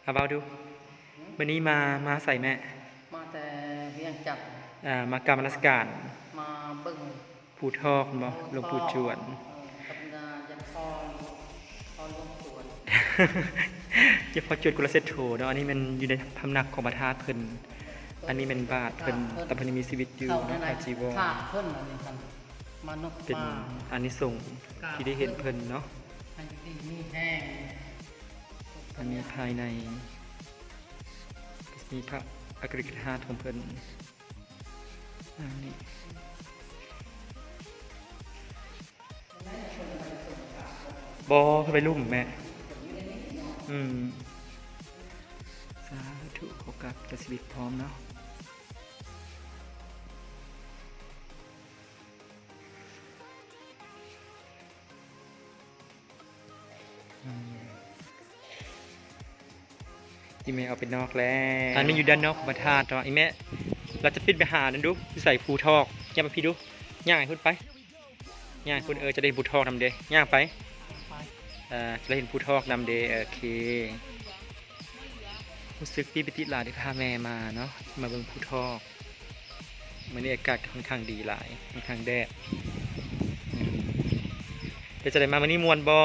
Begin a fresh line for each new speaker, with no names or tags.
เอาเบาดูวันนี้มาใส่แม่
มาแต่เวียงจันทน์
มากรรมนมัสการ
มาเบิ่ง
ปู่ทอกบ่หลวงปู่จวน
กับงานยันพอหลวงจวน
เฉพาะจวนกุลเซตโถเนาะอันนี้มันอยู่ในพำนักของประธานเพิ่นอันนี้เป็นบาทเพิ่นแต่เพิ่นมีชีวิตอยู่
เข้าใน
เนาะ
ไหน
พระจีวร
ขาดเพิ่นอันนี้ครับมนุษย์
เป็น
มา
อานิสงส์ที่ได้เห็นเพิ่นเนาะ
ให้ดีมีแห้ง
อันนี้ภายในมีพระอักฤษธาตุของเพิ่นอันนี้บอเพิ่นไปลุ่มแม่สาธุขอกราบกระสิบพร้อมเนาะอีเมลเอาไปนอกแล้วอันนี้อยู่ด้านนอกของพระธาตุเนาะอีเมลเราจะปิดไปหานั่นดูใส่ภูทอกย่างไปพี่ดูย่างให้คุณไปย่างคุณจะได้ภูทอกนำเดย่างไปจะได้เห็นภูทอกนำเดโอเครู้สึกพี่ปฏิลาได้พาแม่มาเนาะมาเบิ่งภูทอกมันนี่อากาศค่อนข้างดีหลายค่อนข้างแดดเดี๋ยวจะได้มาวันนี้มวนบอ